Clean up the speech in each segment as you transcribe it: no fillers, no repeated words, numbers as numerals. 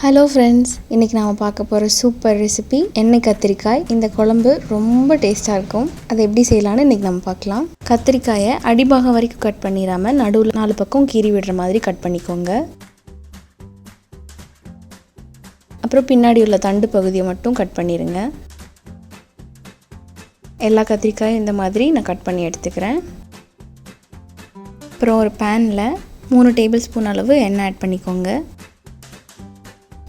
Hello friends, இன்றைக்கி நாம் பார்க்க போகிற சூப்பர் ரெசிபி எண்ணெய் கத்திரிக்காய். இந்த குழம்பு ரொம்ப டேஸ்ட்டாக இருக்கும். அதை எப்படி செய்யலான்னு இன்றைக்கி நம்ம பார்க்கலாம். கத்திரிக்காயை அடிபாகம் வரைக்கும் கட் பண்ணிடாமல் நடுவில் 4 பக்கம் கீறி விடுற மாதிரி கட் பண்ணிக்கோங்க. அப்புறம் பின்னாடி உள்ள தண்டு பகுதியை மட்டும் கட் பண்ணிடுங்க. எல்லா கத்திரிக்காயும் இந்த மாதிரி நான் கட் பண்ணி எடுத்துக்கிறேன். அப்புறம் ஒரு பேனில் 3 டேபிள் ஸ்பூன் அளவு எண்ணெய் ஆட் பண்ணிக்கோங்க.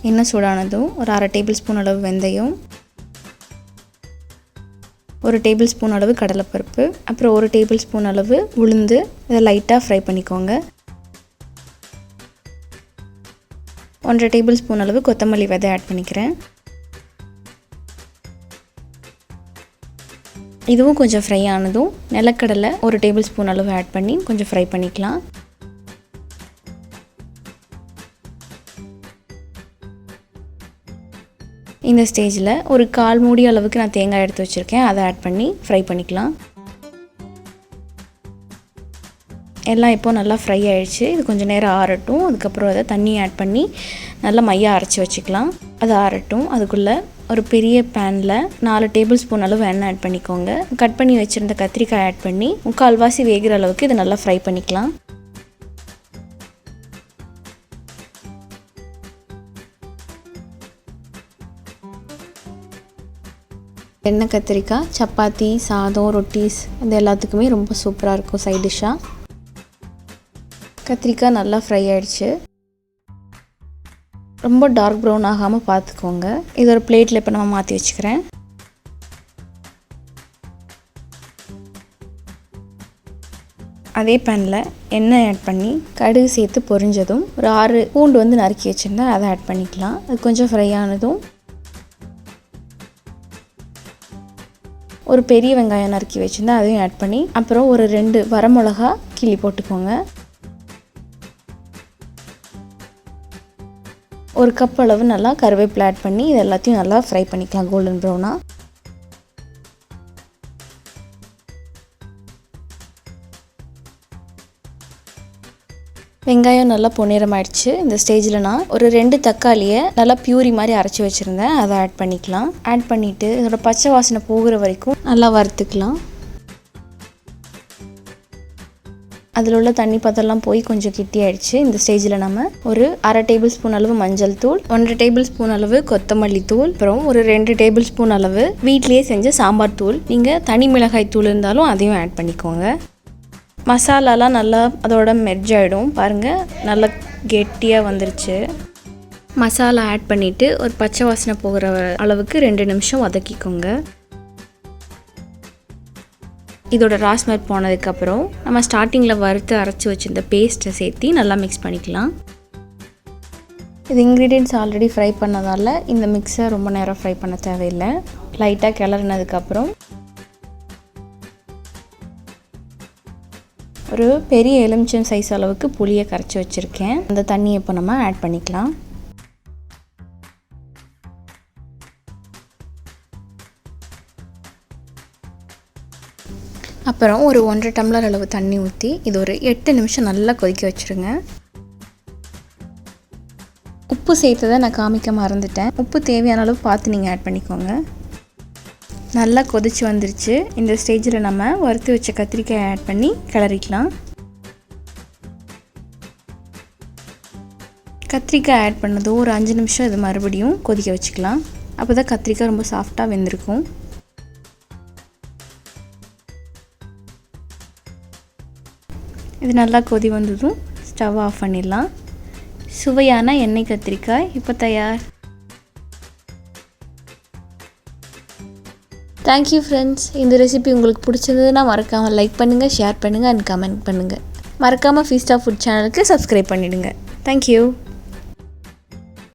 எண்ணெய் சூடானதும் ஒரு 1/2 டேபிள் ஸ்பூன் அளவு வெந்தயம், 1 டேபிள் ஸ்பூன் அளவு கடலைப்பருப்பு, அப்புறம் 1 டேபிள் ஸ்பூன் அளவு உளுந்து. இதை லைட்டாக ஃப்ரை பண்ணிக்கோங்க. 1/2 டேபிள் ஸ்பூன் அளவு கொத்தமல்லி விதை ஆட் பண்ணிக்கிறேன். இதுவும் கொஞ்சம் ஃப்ரை ஆனதும் நிலக்கடலை 1 டேபிள் ஸ்பூன் அளவு ஆட் பண்ணி கொஞ்சம் ஃப்ரை பண்ணிக்கலாம். இந்த ஸ்டேஜில் ஒரு 1/4 மூடி அளவுக்கு நான் தேங்காய் எடுத்து வச்சுருக்கேன். அதை ஆட் பண்ணி ஃப்ரை பண்ணிக்கலாம். எல்லாம் இப்போது நல்லா ஃப்ரை ஆகிடுச்சு. இது கொஞ்சம் நேரம் ஆறட்டும். அதுக்கப்புறம் அதை தண்ணியை ஆட் பண்ணி நல்லா மையாக அரைச்சி வச்சுக்கலாம். அது ஆறட்டும். அதுக்குள்ளே ஒரு பெரிய பேனில் 4 டேபிள் ஸ்பூன் அளவு எண்ணெய் ஆட் பண்ணிக்கோங்க. கட் பண்ணி வச்சுருந்த கத்திரிக்காய் ஆட் பண்ணி 3/4 வேகிற அளவுக்கு இதை நல்லா ஃப்ரை பண்ணிக்கலாம். எண்ணெய் கத்திரிக்காய் சப்பாத்தி, சாதம், ரொட்டிஸ் இது எல்லாத்துக்குமே ரொம்ப சூப்பராக இருக்கும் சைட் டிஷ்ஷாக. கத்திரிக்காய் நல்லா ஃப்ரை ஆகிடுச்சு. ரொம்ப டார்க் ப்ரௌன் ஆகாமல் பார்த்துக்கோங்க. இது ஒரு பிளேட்டில் இப்போ நம்ம மாற்றி வச்சுக்கிறேன். அதே பேனில் எண்ணெய் ஆட் பண்ணி கடுகு சேர்த்து பொரிஞ்சதும் ஒரு 6 பூண்டு நறுக்கி வச்சுருந்தேன். அதை ஆட் பண்ணிக்கலாம். அது கொஞ்சம் ஃப்ரை ஆனதும் ஒரு பெரிய வெங்காயம் நறுக்கி வச்சுருந்தேன். அதையும் ஆட் பண்ணி அப்புறம் ஒரு 2 வரமிளகா கிள்ளி போட்டுக்கோங்க. ஒரு கப் அளவு நல்லா கருவேப்பிலை ஆட் பண்ணி இது எல்லாத்தையும் நல்லா ஃப்ரை பண்ணிக்கலாம் கோல்டன் ப்ரௌனாக. வெங்காயம் நல்லா பொன்னிறமாயிடுச்சு. இந்த ஸ்டேஜில் நான் ஒரு 2 தக்காளியை நல்லா பியூரி மாதிரி அரைச்சி வச்சுருந்தேன். அதை ஆட் பண்ணிக்கலாம். ஆட் பண்ணிவிட்டு இதோட பச்சை வாசனை போகிற வரைக்கும் நல்லா வறுத்துக்கலாம். அதில் உள்ள தண்ணி பதெல்லாம் போய் கொஞ்சம் கிட்டி ஆயிடுச்சு. இந்த ஸ்டேஜில் நம்ம ஒரு 1/2 டேபிள் ஸ்பூன் அளவு மஞ்சள் தூள், 1 டேபிள் ஸ்பூன் அளவு கொத்தமல்லி தூள், அப்புறம் ஒரு 2 டேபிள் ஸ்பூன் அளவு வீட்லேயே செஞ்ச சாம்பார் தூள், நீங்கள் தனி மிளகாய் தூள் இருந்தாலும் அதையும் ஆட் பண்ணிக்கோங்க. மசாலாலாம் நல்லா அதோட மெர்ஜ் ஆகிடும். பாருங்கள், நல்லா கெட்டியாக வந்துருச்சு. மசாலா ஆட் பண்ணிவிட்டு ஒரு பச்சை வாசனை போகிற அளவுக்கு 2 நிமிஷம் வதக்கிக்கோங்க. இதோட ராஸ்மெல் போனதுக்கப்புறம் நம்ம ஸ்டார்டிங்கில் வறுத்து அரைச்சி வச்சுருந்த பேஸ்ட்டை சேர்த்து நல்லா மிக்ஸ் பண்ணிக்கலாம். இது இன்க்ரீடியன்ட்ஸ் ஆல்ரெடி ஃப்ரை பண்ணதால் இந்த மிக்ஸை ரொம்ப நேரம் ஃப்ரை பண்ண தேவையில்லை. லைட்டாக கிளறினதுக்கப்புறம் ஒரு பெரிய எலுமிச்சம் சைஸ் அளவுக்கு புளியை கரைச்சி வச்சுருக்கேன். அந்த தண்ணியை இப்போ நம்ம ஆட் பண்ணிக்கலாம். அப்புறம் ஒரு 1.5 டம்ளர் அளவு தண்ணி ஊற்றி இது ஒரு 8 நிமிஷம் நல்லா கொதிக்க வச்சுருங்க. உப்பு சேர்த்ததை நான் காமிக்க மறந்துட்டேன். உப்பு தேவையான அளவு பார்த்து நீங்கள் ஆட் பண்ணிக்கோங்க. நல்லா கொதிச்சு வந்துருச்சு. இந்த ஸ்டேஜில் நம்ம வறுத்து வச்ச கத்திரிக்காயை ஆட் பண்ணி கிளறிக்கலாம். கத்திரிக்காய் ஆட் பண்ணதும் ஒரு 5 நிமிஷம் இது மறுபடியும் கொதிக்க வச்சுக்கலாம். அப்போ தான் கத்திரிக்காய் ரொம்ப சாஃப்டாக வெந்திருக்கும். இது நல்லா கொதி வந்ததும் ஸ்டவ் ஆஃப் பண்ணிடலாம். சுவையான எண்ணெய் கத்திரிக்காய் இப்போ தயார். Thank you friends. இந்த ரெசிபி உங்களுக்கு பிடிச்சிருந்ததுன்னா மறக்காமல் லைக் பண்ணுங்கள், ஷேர் பண்ணுங்கள் அண்ட் கமெண்ட் பண்ணுங்கள். மறக்காமல் ஃபீஸ்ட் ஆஃப் ஃபுட் சேனலுக்கு சப்ஸ்கிரைப் பண்ணிவிடுங்க. தேங்க்யூ.